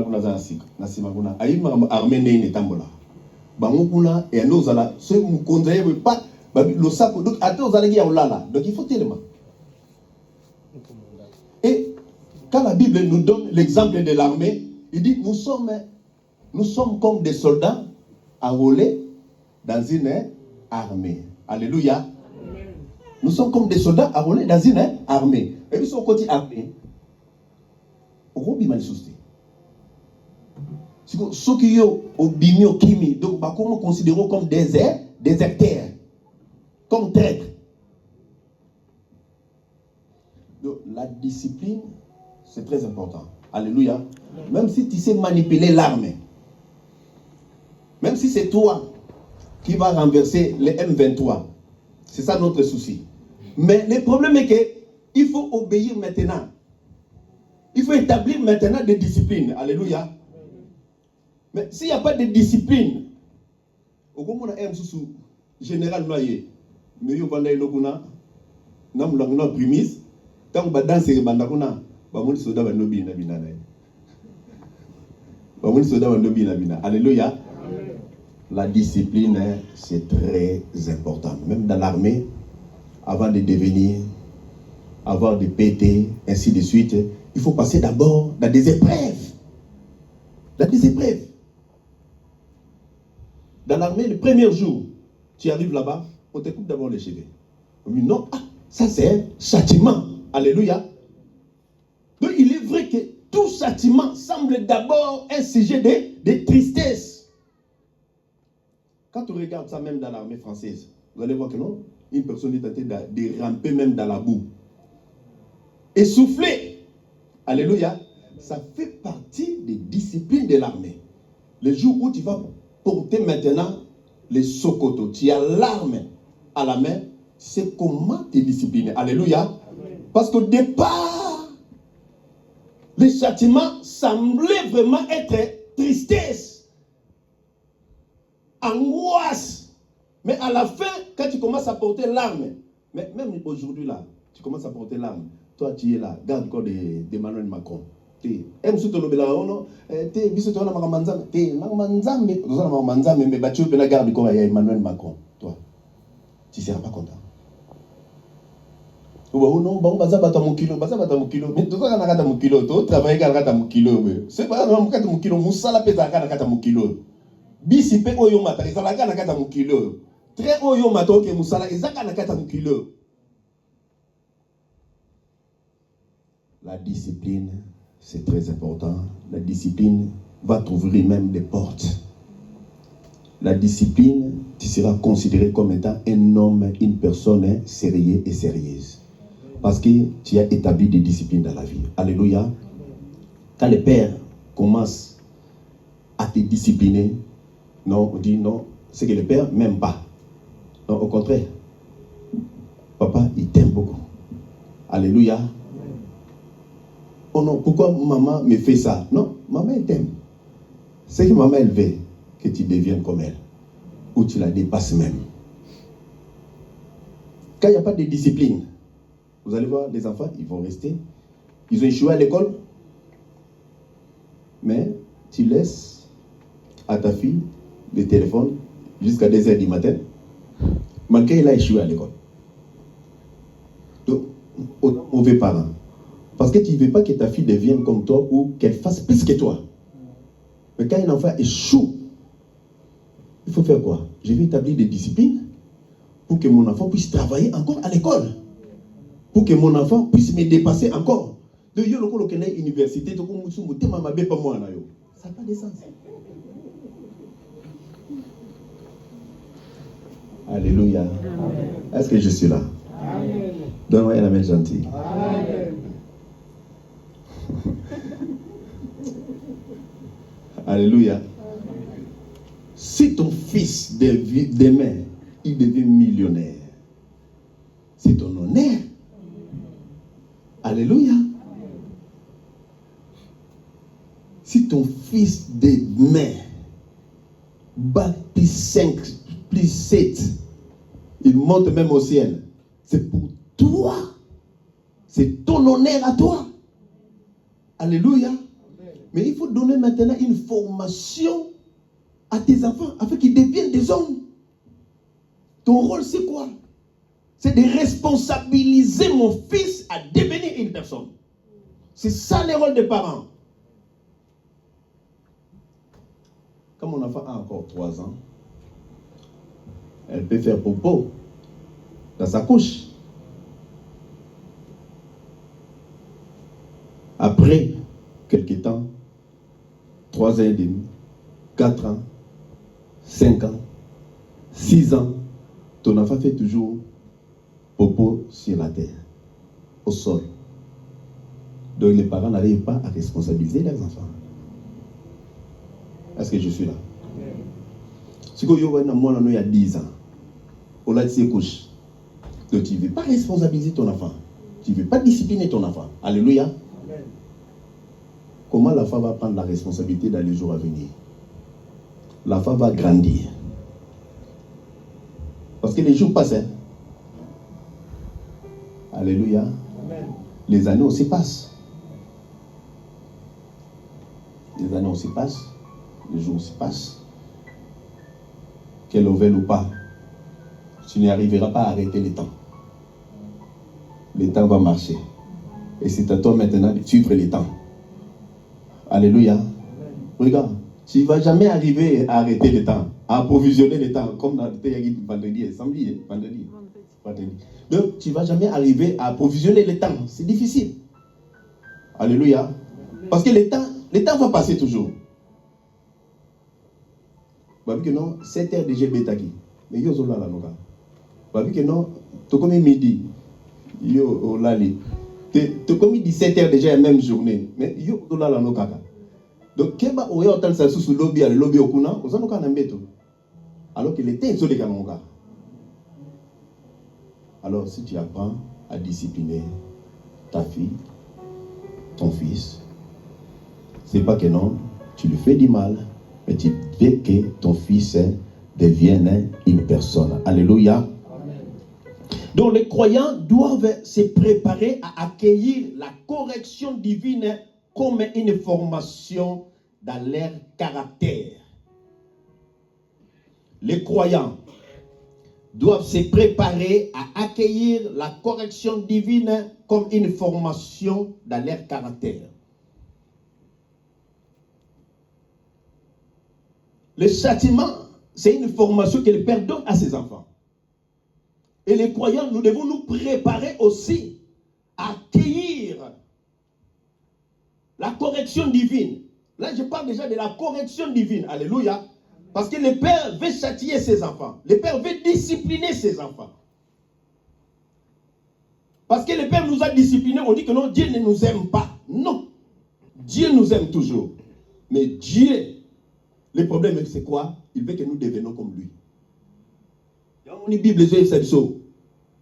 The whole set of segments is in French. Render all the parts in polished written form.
kuna za nasima kuna aima armée ne tambola bango kuna et nous ala ce mukonza yebo pas le sac donc attends vous allez olala donc il faut tellement. Et quand la Bible nous donne l'exemple de l'armée, il dit nous sommes comme des soldats enrôlés dans une armée. Alléluia. Nous sommes comme des soldats enrôlés dans une armée. Et puis, son côté armée, on va ceux qui ont obéi Kimi, donc, comment considérons comme déserteurs, comme traîtres. Donc, la discipline, c'est très important. Alléluia. Même si tu sais manipuler l'arme, même si c'est toi qui vas renverser les M23, c'est ça notre souci. Mais le problème est qu'il faut obéir maintenant. Il faut établir maintenant des disciplines. Alléluia. Mais s'il n'y a pas de discipline, au moment où on a un général noyé, mais il y a un primis, quand on danse, alléluia. La discipline, c'est très important. Même dans l'armée, avant de devenir, avant de péter, ainsi de suite, il faut passer d'abord dans des épreuves. Dans des épreuves. Dans l'armée, le premier jour, tu arrives là-bas, on te coupe d'abord les cheveux. On dit non, ça c'est un châtiment. Alléluia. Donc il est vrai que tout châtiment semble d'abord un sujet de tristesse. Quand on regarde ça même dans l'armée française, vous allez voir que non, une personne est tentée de ramper même dans la boue. Essoufflé. Alléluia. Ça fait partie des disciplines de l'armée. Le jour où tu vas porter maintenant les sokotos, tu as l'arme à la main, c'est comment tu es discipliné. Alléluia. Parce qu'au départ, les châtiments semblaient vraiment être tristesse, angoisse. Mais à la fin, quand tu commences à porter l'arme, mais même aujourd'hui là, tu commences à porter l'arme, toi tu es là, garde le corps d'Emmanuel Macron. Mais garde le corps d'Emmanuel Macron. Toi, tu ne seras pas content. Oh non, bon, baza bata mon kilo, mais tout ça na mon kilo, to travailler kata mon kilo. C'est pas non kata mon kilo, musala pesa kata mon kilo. Bisi pe oyo mata, ezala kata mon kilo. Très oyo mata ke musala ezaka na kata mon kilo. La discipline, c'est très important. La discipline va t'ouvrir même des portes. La discipline, tu seras considéré comme étant un homme, une personne sérieuse et sérieuse. Parce que tu as établi des disciplines dans la vie. Alléluia. Quand le père commence à te discipliner, non, on dit non, c'est que le père m'aime pas. Non, au contraire. Papa, il t'aime beaucoup. Alléluia. Oh non, pourquoi maman me fait ça? Non, maman, elle t'aime. C'est que maman, elle veut que tu deviennes comme elle. Ou tu la dépasses même. Quand il n'y a pas de discipline, vous allez voir, les enfants, ils vont rester. Ils ont échoué à l'école. Mais tu laisses à ta fille le téléphone jusqu'à 2h du matin. Malgré il a échoué à l'école. Donc, mauvais parent. Parce que tu ne veux pas que ta fille devienne comme toi ou qu'elle fasse plus que toi. Mais quand un enfant échoue, il faut faire quoi? Je vais établir des disciplines pour que mon enfant puisse travailler encore à l'école. Pour que mon enfant puisse me dépasser encore. De yo loko lo kena université to ko musu mutema mabe pa mwana yo. Ça n'a pas de sens. Alléluia. Amen. Est-ce que je suis là? Amen. Donne-moi la main gentille. Amen. Alléluia. Amen. Si ton fils demain, il devient millionnaire, c'est ton honneur. Alléluia. Si ton fils demain, bac plus 5, plus 7, il monte même au ciel, c'est pour toi. C'est ton honneur à toi. Alléluia. Mais il faut donner maintenant une formation à tes enfants afin qu'ils deviennent des hommes. Ton rôle, c'est quoi? C'est de responsabiliser mon fils à devenir une personne. C'est ça le rôle des parents. Quand mon enfant a encore 3 ans, elle peut faire popo dans sa couche. Après quelques temps, 3 ans et demi, 4 ans, 5 ans, 6 ans, ton enfant fait toujours popo sur la terre, au sol. Donc les parents n'arrivent pas à responsabiliser leurs enfants. Est-ce que je suis là? Si il y a 10 ans, on a ses couches. Donc tu ne veux pas responsabiliser ton enfant. Tu ne veux pas discipliner ton enfant. Alléluia. Amen. Comment la femme va prendre la responsabilité dans les jours à venir? La femme va grandir. Parce que les jours passent. Hein? Alléluia. Amen. Les années aussi passent. Les années aussi passent. Les jours aussi passent. Qu'elle le veuille ou pas, tu n'y arriveras pas à arrêter le temps. Le temps va marcher. Et c'est à toi maintenant de suivre le temps. Alléluia. Amen. Regarde, tu ne vas jamais arriver à arrêter le temps, à approvisionner le temps, comme dans le vendredi et samedi. Vendredi. Donc, tu ne vas jamais arriver à approvisionner le temps. C'est difficile. Alléluia. Parce que le temps va passer toujours. Parce que non, 7 heures déjà bétaki. Mais yo zola la noka. Parce que non, tu comme midi, yo lali. Tu comme 17 heures déjà la même journée. Mais yo zola la noka. Donc keba oya otal sa sous lobby à lobby okuna, ozanuka na mbeto. Alors que le temps est de noka. Alors si tu apprends à discipliner ta fille, ton fils, c'est pas que non, tu lui fais du mal. Mais tu veux que ton fils devienne une personne. Alléluia. Amen. Donc les croyants doivent se préparer à accueillir la correction divine comme une formation dans leur caractère. Les croyants doivent se préparer à accueillir la correction divine comme une formation dans leur caractère. Le châtiment, c'est une formation que le Père donne à ses enfants. Et les croyants, nous devons nous préparer aussi à accueillir la correction divine. Là, je parle déjà de la correction divine. Alléluia. Parce que le Père veut châtier ses enfants. Le Père veut discipliner ses enfants. Parce que le Père nous a disciplinés, on dit que non, Dieu ne nous aime pas. Non. Dieu nous aime toujours. Mais Dieu, le problème, c'est quoi? Il veut que nous devenions comme lui. Dans la Bible,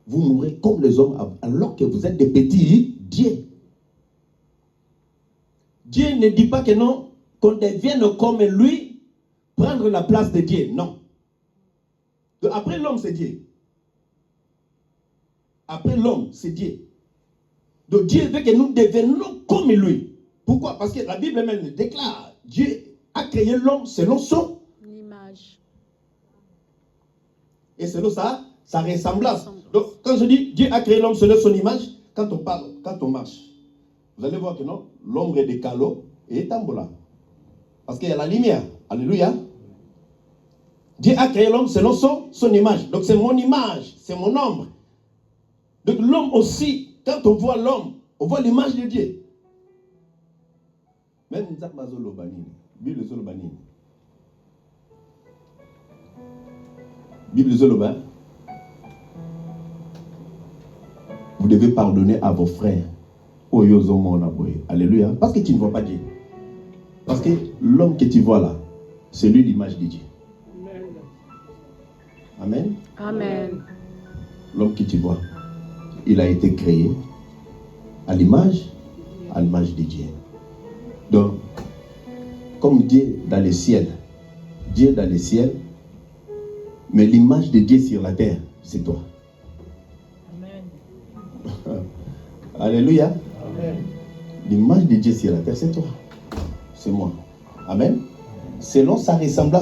vous mourrez comme les hommes alors que vous êtes des petits dieux. Dieu ne dit pas que non, qu'on devienne comme lui, prendre la place de Dieu. Non. Donc, après l'homme, c'est Dieu. Après l'homme, c'est Dieu. Donc Dieu veut que nous devenions comme lui. Pourquoi? Parce que la Bible même déclare, Dieu a créé l'homme selon son image. Et selon sa ressemblance. Donc, quand je dis Dieu a créé l'homme selon son image, quand on parle, quand on marche, vous allez voir que non, l'ombre est décalo et tambola. Parce qu'il y a la lumière. Alléluia. Dieu a créé l'homme selon son image. Donc c'est mon image, c'est mon ombre. Donc l'homme aussi, quand on voit l'homme, on voit l'image de Dieu. Même Nzambazo Lobanini. Bible Zolobanini. Bible Zoloban. Vous devez pardonner à vos frères. Alléluia. Parce que tu ne vois pas Dieu. Parce que l'homme que tu vois là, c'est lui l'image de Dieu. Amen. Amen. L'homme que tu vois, il a été créé à l'image de Dieu. Donc, comme Dieu dans le ciel, mais l'image de Dieu sur la terre, c'est toi. Amen. Alléluia. Amen. L'image de Dieu sur la terre, c'est toi. c'est moi. Amen. Selon sa ressemblance